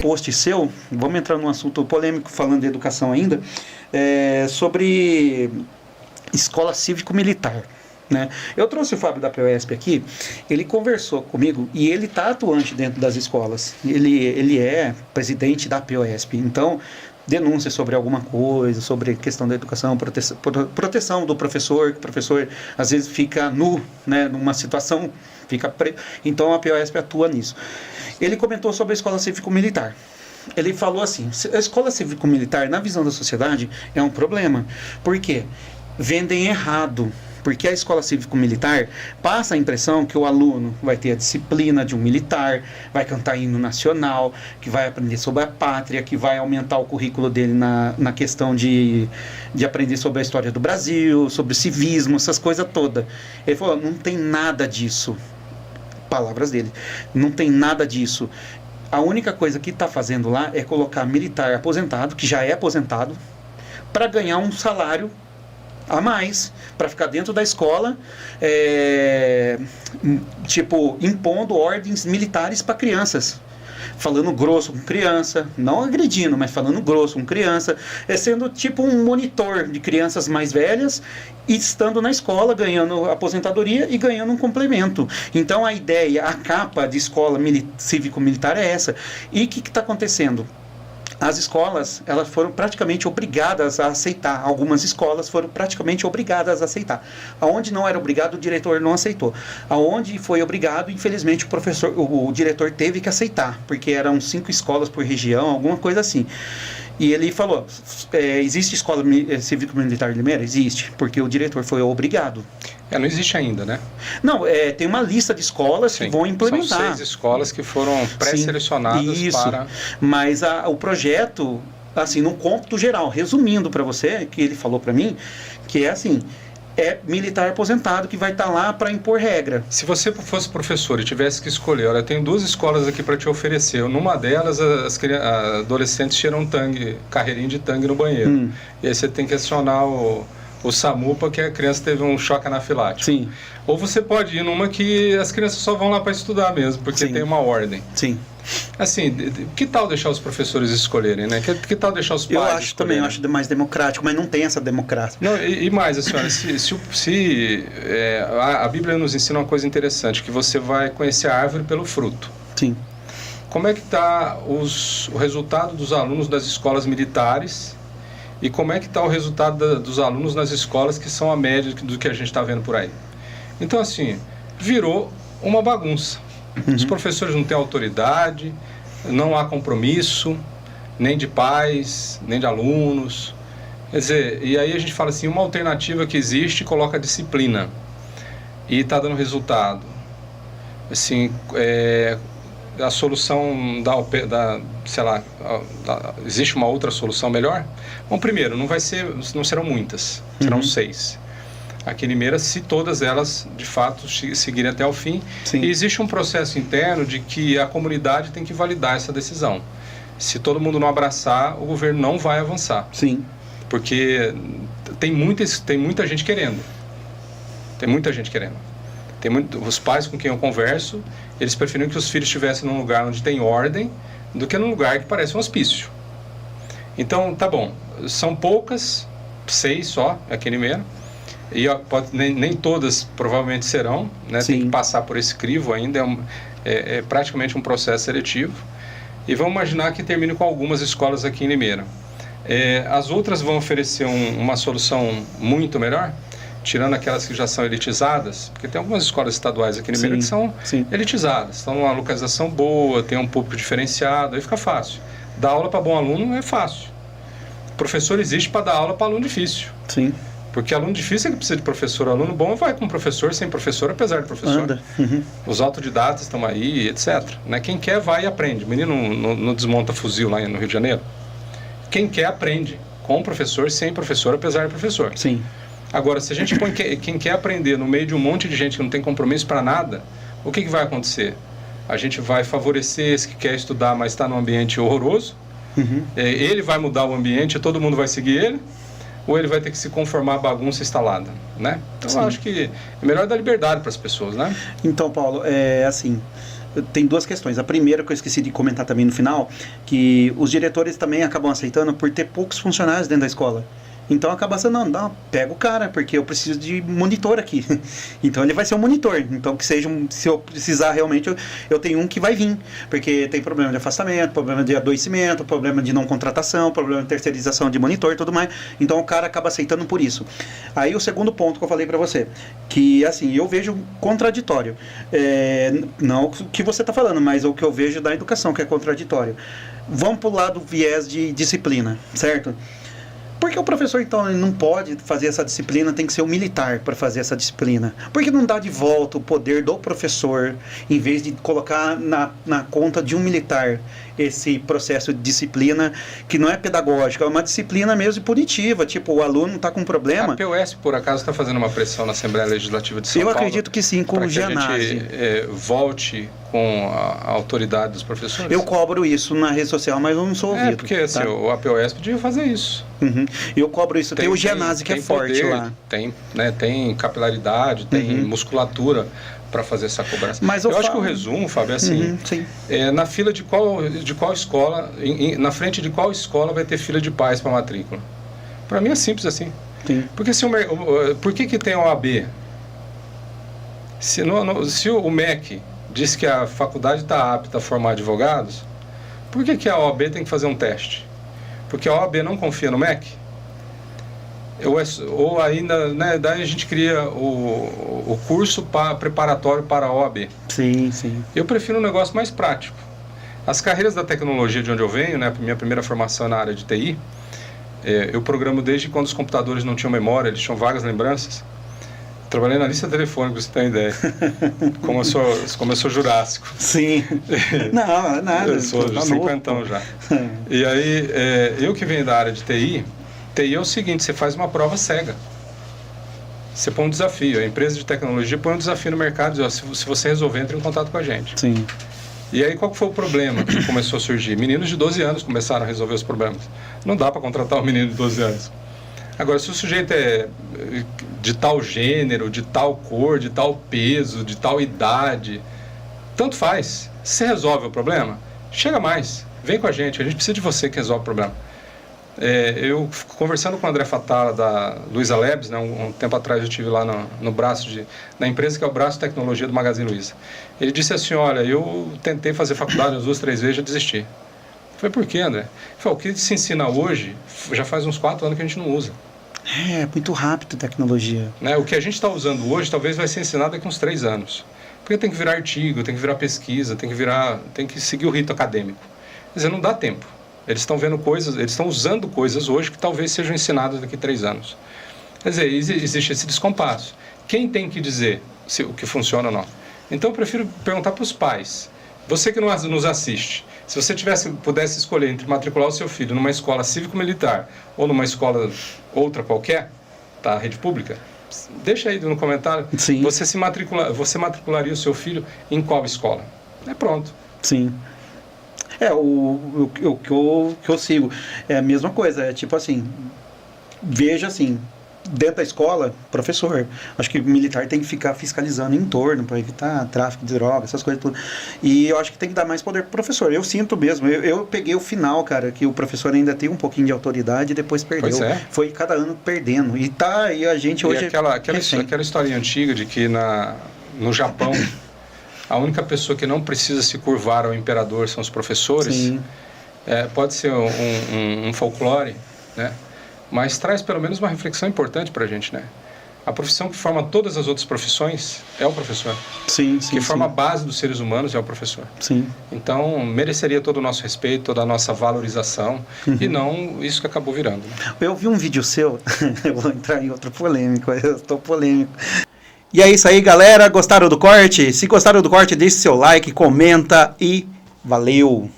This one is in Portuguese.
post seu, vamos entrar num assunto polêmico, falando de educação ainda, sobre escola cívico-militar. Né? Eu trouxe o Fábio da POESP aqui, ele conversou comigo e ele está atuante dentro das escolas. Ele é presidente da POESP, então denúncia sobre alguma coisa, sobre questão da educação, proteção do professor, que o professor às vezes fica nu, né, numa situação, então a POESP atua nisso. Ele comentou sobre a escola cívico-militar. Ele falou assim, a escola cívico-militar, na visão da sociedade, é um problema. Por quê? Vendem errado. Porque a escola cívico-militar passa a impressão que o aluno vai ter a disciplina de um militar, vai cantar hino nacional, que vai aprender sobre a pátria, que vai aumentar o currículo dele na questão de aprender sobre a história do Brasil, sobre civismo, essas coisas todas. Ele falou, não tem nada disso. Palavras dele. Não tem nada disso. A única coisa que está fazendo lá é colocar militar aposentado, que já é aposentado, para ganhar um salário a mais, para ficar dentro da escola, impondo ordens militares para crianças, falando grosso com criança, não agredindo, mas falando grosso com criança, sendo tipo um monitor de crianças mais velhas e estando na escola, ganhando aposentadoria e ganhando um complemento. Então a ideia, a capa de escola cívico-militar é essa. E o que está acontecendo? As escolas, elas foram praticamente obrigadas a aceitar. Algumas escolas foram praticamente obrigadas a aceitar. Aonde não era obrigado, o diretor não aceitou. Aonde foi obrigado, infelizmente, o diretor teve que aceitar, porque eram 5 escolas por região, alguma coisa assim. E ele falou, existe escola cívico-militar de Limeira? Existe, porque o diretor foi obrigado. Não existe ainda, né? Não, tem uma lista de escolas que vão implementar. São 6 escolas que foram pré-selecionadas para... Mas o projeto, assim, num cômputo geral, resumindo para você, que ele falou para mim, que é assim... é militar aposentado que vai estar lá para impor regra. Se você fosse professor e tivesse que escolher, olha, eu tenho 2 escolas aqui para te oferecer. Numa delas, as adolescentes tiram carreirinha de tangue no banheiro. E aí você tem que acionar o SAMU porque a criança teve um choque anafilático. Sim. Ou você pode ir numa que as crianças só vão lá para estudar mesmo, porque tem uma ordem. Sim. Assim, que tal deixar os professores escolherem, né? Que tal deixar os pais Eu acho também, eu acho mais democrático, mas não tem essa democracia. Não, e mais, assim, olha, a Bíblia nos ensina uma coisa interessante, que você vai conhecer a árvore pelo fruto. Sim. Como é que está o resultado dos alunos das escolas militares e como é que está o resultado dos alunos nas escolas que são a média do que a gente está vendo por aí? Então, assim, virou uma bagunça. Os professores não têm autoridade, não há compromisso, nem de pais, nem de alunos. Quer dizer, e aí a gente fala assim, uma alternativa que existe coloca disciplina e está dando resultado. Assim, a solução existe uma outra solução melhor? Bom, primeiro, não serão muitas, serão 6. Aqui em Limeira, se todas elas, de fato, seguirem até o fim. Sim. E existe um processo interno de que a comunidade tem que validar essa decisão. Se todo mundo não abraçar, o governo não vai avançar. Sim. Porque tem muita gente querendo. Tem muita gente querendo. Os pais com quem eu converso, eles preferiam que os filhos estivessem num lugar onde tem ordem do que num lugar que parece um hospício. Então, tá bom. São poucas, 6 só, aqui em Limeira. E nem todas provavelmente serão, né? Tem que passar por esse crivo ainda, é praticamente um processo seletivo. E vamos imaginar que termine com algumas escolas aqui em Limeira. As outras vão oferecer uma solução muito melhor, tirando aquelas que já são elitizadas, porque tem algumas escolas estaduais aqui em Limeira que são elitizadas, estão numa localização boa, tem um público diferenciado, aí fica fácil. Dar aula para bom aluno é fácil. O professor existe para dar aula para aluno difícil. Sim. Porque aluno difícil é que precisa de professor, aluno bom vai com professor, sem professor, apesar de professor. Os autodidatas estão aí, etc. Né? Quem quer vai e aprende. O menino não desmonta fuzil lá no Rio de Janeiro. Quem quer aprende, com professor, sem professor, apesar de professor. Sim. Agora, se a gente põe quem quer aprender no meio de um monte de gente que não tem compromisso para nada, o que vai acontecer? A gente vai favorecer esse que quer estudar, mas está num ambiente horroroso. Ele vai mudar o ambiente e todo mundo vai seguir ele. Ou ele vai ter que se conformar à bagunça instalada, né? Então, eu acho que é melhor dar liberdade para as pessoas, né? Então, Paulo, assim, tem duas questões. A primeira, que eu esqueci de comentar também no final, que os diretores também acabam aceitando por ter poucos funcionários dentro da escola. Então acaba sendo, não, pega o cara, porque eu preciso de monitor aqui. Então ele vai ser um monitor. Então que seja se eu precisar realmente, eu tenho um que vai vir. Porque tem problema de afastamento, problema de adoecimento, problema de não contratação, problema de terceirização de monitor e tudo mais. Então o cara acaba aceitando por isso. Aí o segundo ponto que eu falei pra você, que assim, eu vejo contraditório. Não o que você tá falando, mas o que eu vejo da educação, que é contraditório. Vamos pro lado viés de disciplina, certo? Porque o professor, então, ele não pode fazer essa disciplina, tem que ser um militar para fazer essa disciplina. Por que não dá de volta o poder do professor, em vez de colocar na conta de um militar esse processo de disciplina, que não é pedagógica, é uma disciplina mesmo punitiva, tipo, o aluno está com um problema. A POSP, por acaso, está fazendo uma pressão na Assembleia Legislativa de São Paulo? Eu acredito que sim, com o Gianazzi. Para que a gente volte com a autoridade dos professores? Eu cobro isso na rede social, mas eu não sou ouvido. Porque assim, tá? a POSP podia fazer isso. Uhum. Eu cobro isso. Tem o Gianazzi que é forte poder, lá. Tem capilaridade, tem musculatura para fazer essa cobrança. Mas eu acho que o resumo, Fábio, é assim, na fila de qual escola, na frente de qual escola vai ter fila de pais para matrícula? Para mim é simples assim. Sim. Porque por que tem a OAB? Se o MEC diz que a faculdade está apta a formar advogados, por que a OAB tem que fazer um teste? Porque a OAB não confia no MEC? Ou ainda, né, daí a gente cria o curso preparatório para a OAB. Sim, sim. Eu prefiro um negócio mais prático. As carreiras da tecnologia de onde eu venho, né, minha primeira formação na área de TI, eu programo desde quando os computadores não tinham memória, eles tinham vagas lembranças. Trabalhei na lista telefônica, pra você ter uma ideia. Como eu sou jurássico. Sim. Não, nada. Eu sou de 50 já. E aí, eu que venho da área de TI é o seguinte, você faz uma prova cega. Você põe um desafio. A empresa de tecnologia põe um desafio no mercado e diz, se você resolver, entre em contato com a gente. Sim. E aí, qual que foi o problema que começou a surgir? Meninos de 12 anos começaram a resolver os problemas. Não dá para contratar um menino de 12 anos. Agora, se o sujeito é de tal gênero, de tal cor, de tal peso, de tal idade, tanto faz. Se você resolve o problema, chega mais. Vem com a gente precisa de você que resolve o problema. Eu, conversando com o André Fatala, da Luiza Labs, né, um tempo atrás eu estive lá no braço na empresa que é o braço de tecnologia do Magazine Luiza. Ele disse assim, olha, eu tentei fazer faculdade umas 2, 3 vezes e já desisti. Eu falei, por quê, André? Ele falou, o que se ensina hoje, já faz uns 4 anos que a gente não usa. É muito rápido a tecnologia. Né? O que a gente está usando hoje talvez vai ser ensinado daqui a uns 3 anos. Porque tem que virar artigo, tem que virar pesquisa, tem que seguir o rito acadêmico. Quer dizer, não dá tempo. Eles estão vendo coisas, eles estão usando coisas hoje que talvez sejam ensinadas daqui a 3 anos. Quer dizer, existe esse descompasso. Quem tem que dizer o que funciona ou não? Então eu prefiro perguntar para os pais. Você que nos assiste, se você pudesse escolher entre matricular o seu filho numa escola cívico-militar ou numa escola outra qualquer, tá, rede pública, deixa aí no comentário. Sim. Você matricularia o seu filho em qual escola? Pronto. Sim. O que eu sigo é a mesma coisa, é tipo assim, veja assim, dentro da escola, professor, acho que o militar tem que ficar fiscalizando em torno para evitar tráfico de drogas, essas coisas tudo, e eu acho que tem que dar mais poder pro professor, eu sinto mesmo, eu peguei o final, cara, que o professor ainda tem um pouquinho de autoridade e depois perdeu, foi cada ano perdendo, e a gente hoje... E aquela historinha antiga de que no Japão, a única pessoa que não precisa se curvar ao imperador são os professores. Sim. Pode ser um folclore, né? Mas traz pelo menos uma reflexão importante para a gente, né? A profissão que forma todas as outras profissões é o professor. Sim, que forma a base dos seres humanos é o professor. Sim. Então, mereceria todo o nosso respeito, toda a nossa valorização, e não isso que acabou virando. Né? Eu vi um vídeo seu, eu vou entrar em outro polêmico, eu estou polêmico. E é isso aí, galera. Gostaram do corte? Se gostaram do corte, deixe seu like, comenta e valeu!